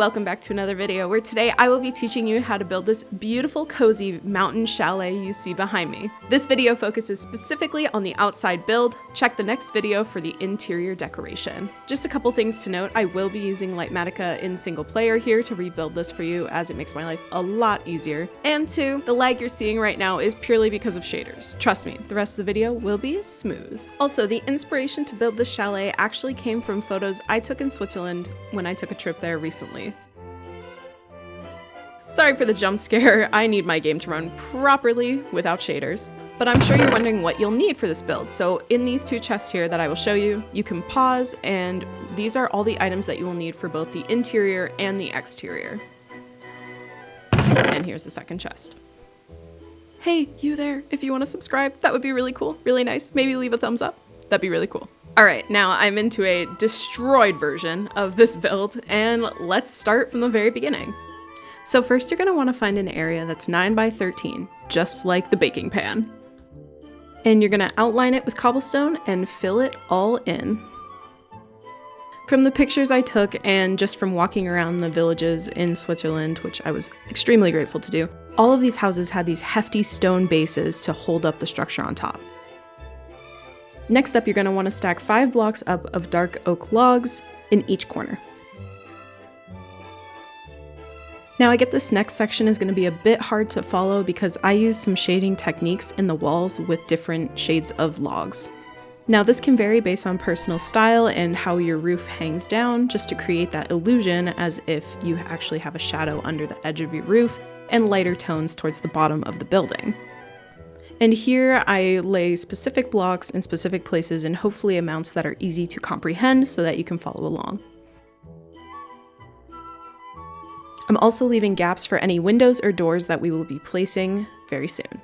welcome back to another video where today I will be teaching you how to build this beautiful cozy mountain chalet you see behind me. This video focuses specifically on the outside build. Check the next video for the interior decoration. Just a couple things to note, I will be using Litematica in single player here to rebuild this for you as it makes my life a lot easier. And two, the lag you're seeing right now is purely because of shaders. Trust me, the rest of the video will be smooth. Also, the inspiration to build this chalet actually came from photos I took in Switzerland when I took a trip there recently. Sorry for the jump scare, I need my game to run properly without shaders. But I'm sure you're wondering what you'll need for this build. So in these two chests here that I will show you, you can pause, and these are all the items that you will need for both the interior and the exterior. And here's the second chest. Hey, you there, if you want to subscribe, that would be really cool, really nice. Maybe leave a thumbs up, that'd be really cool. All right, now I'm into a destroyed version of this build, and let's start from the very beginning. So first you're gonna wanna find an area that's 9 by 13, just like the baking pan. And you're gonna outline it with cobblestone and fill it all in. From the pictures I took and just from walking around the villages in Switzerland, which I was extremely grateful to do, all of these houses had these hefty stone bases to hold up the structure on top. Next up, you're going to want to stack 5 blocks up of dark oak logs in each corner. Now I get this next section is going to be a bit hard to follow because I used some shading techniques in the walls with different shades of logs. Now this can vary based on personal style and how your roof hangs down, just to create that illusion as if you actually have a shadow under the edge of your roof and lighter tones towards the bottom of the building. And here I lay specific blocks in specific places in hopefully amounts that are easy to comprehend so that you can follow along. I'm also leaving gaps for any windows or doors that we will be placing very soon.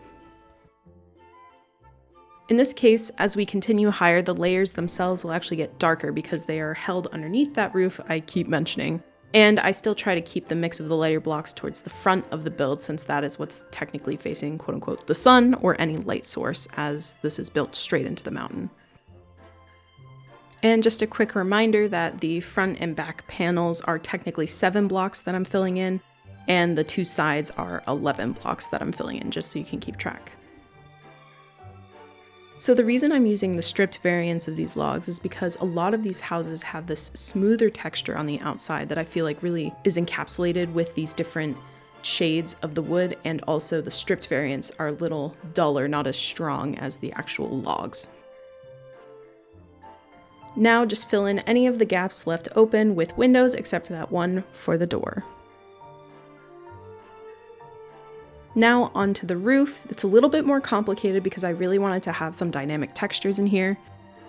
In this case, as we continue higher, the layers themselves will actually get darker because they are held underneath that roof I keep mentioning. And I still try to keep the mix of the layer blocks towards the front of the build since that is what's technically facing quote unquote the sun or any light source as this is built straight into the mountain. And just a quick reminder that the front and back panels are technically 7 blocks that I'm filling in, and the 2 sides are 11 blocks that I'm filling in, just so you can keep track. So the reason I'm using the stripped variants of these logs is because a lot of these houses have this smoother texture on the outside that I feel like really is encapsulated with these different shades of the wood, and also the stripped variants are a little duller, not as strong as the actual logs. Now just fill in any of the gaps left open with windows except for that one for the door. Now onto the roof. It's a little bit more complicated because I really wanted to have some dynamic textures in here.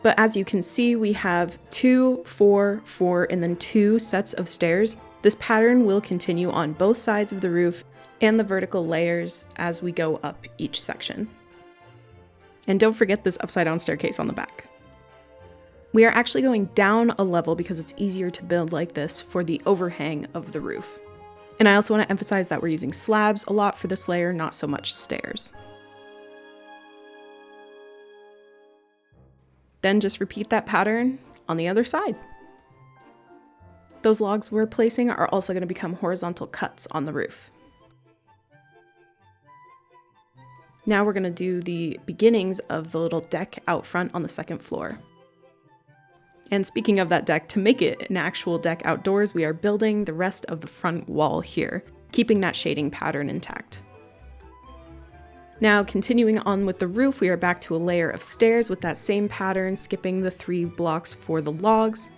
But as you can see, we have 2, 4, 4, and then 2 sets of stairs. This pattern will continue on both sides of the roof and the vertical layers as we go up each section. And don't forget this upside down staircase on the back. We are actually going down a level because it's easier to build like this for the overhang of the roof. And I also want to emphasize that we're using slabs a lot for this layer, not so much stairs. Then just repeat that pattern on the other side. Those logs we're placing are also going to become horizontal cuts on the roof. Now we're going to do the beginnings of the little deck out front on the second floor. And speaking of that deck, to make it an actual deck outdoors, we are building the rest of the front wall here, keeping that shading pattern intact. Now, continuing on with the roof, we are back to a layer of stairs with that same pattern, skipping the 3 blocks for the logs.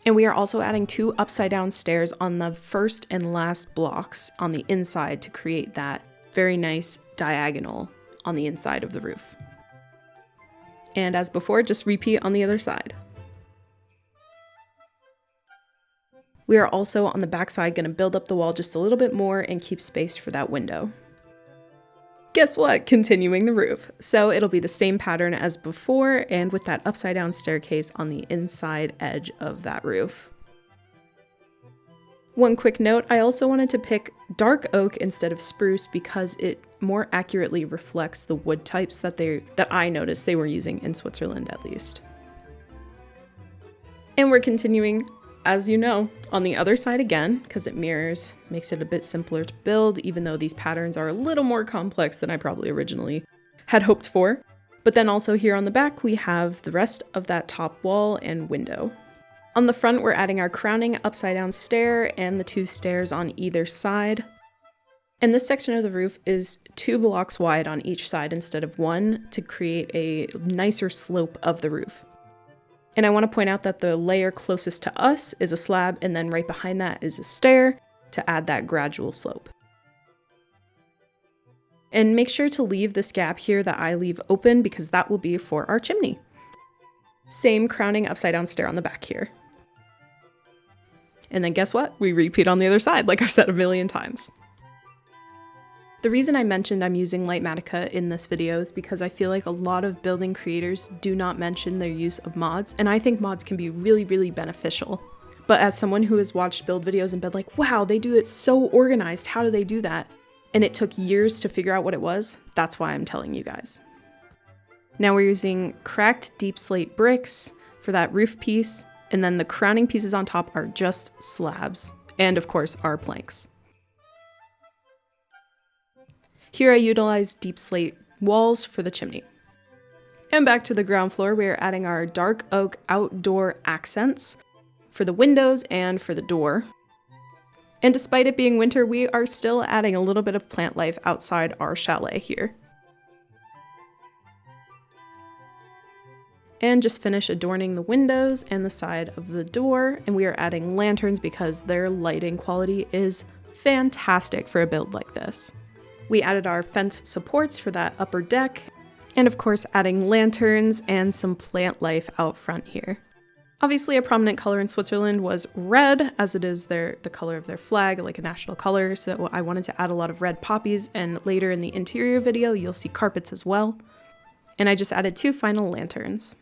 And we are also adding 2 upside down stairs on the first and last blocks on the inside to create that very nice diagonal on the inside of the roof. And as before, just repeat on the other side. We are also on the back side going to build up the wall just a little bit more and keep space for that window. Guess what? Continuing the roof. So it'll be the same pattern as before and with that upside down staircase on the inside edge of that roof. One quick note, I also wanted to pick dark oak instead of spruce because it more accurately reflects the wood types that I noticed they were using in Switzerland at least. And we're continuing as you know, on the other side again, because it mirrors, makes it a bit simpler to build, even though these patterns are a little more complex than I probably originally had hoped for. But then also here on the back, we have the rest of that top wall and window. On the front, we're adding our crowning upside down stair and the 2 stairs on either side. And this section of the roof is 2 blocks wide on each side instead of 1 to create a nicer slope of the roof. And I want to point out that the layer closest to us is a slab, and then right behind that is a stair to add that gradual slope. And make sure to leave this gap here that I leave open because that will be for our chimney. Same crowning upside down stair on the back here. And then guess what? We repeat on the other side, like I've said a million times. The reason I mentioned I'm using Litematica in this video is because I feel like a lot of building creators do not mention their use of mods, and I think mods can be really, really beneficial. But as someone who has watched build videos and been like, wow, they do it so organized, how do they do that? And it took years to figure out what it was, that's why I'm telling you guys. Now we're using cracked deep slate bricks for that roof piece, and then the crowning pieces on top are just slabs, and of course our planks. Here I utilized deep slate walls for the chimney. And back to the ground floor, we are adding our dark oak outdoor accents for the windows and for the door. And despite it being winter, we are still adding a little bit of plant life outside our chalet here. And just finish adorning the windows and the side of the door, and we are adding lanterns because their lighting quality is fantastic for a build like this. We added our fence supports for that upper deck, and of course adding lanterns and some plant life out front here. Obviously a prominent color in Switzerland was red, as it is the color of their flag, like a national color, so I wanted to add a lot of red poppies, and later in the interior video you'll see carpets as well. And I just added 2 final lanterns.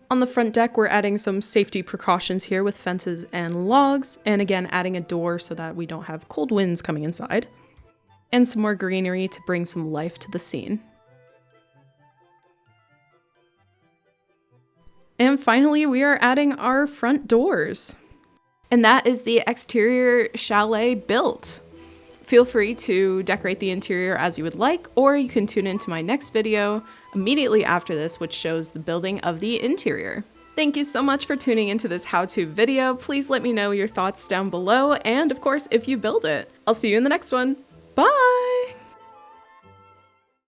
On the front deck we're adding some safety precautions here with fences and logs, and again adding a door so that we don't have cold winds coming inside. And some more greenery to bring some life to the scene. And finally, we are adding our front doors. And that is the exterior chalet built. Feel free to decorate the interior as you would like, or you can tune into my next video immediately after this, which shows the building of the interior. Thank you so much for tuning into this how-to video. Please let me know your thoughts down below, and of course, if you build it. I'll see you in the next one. Bye!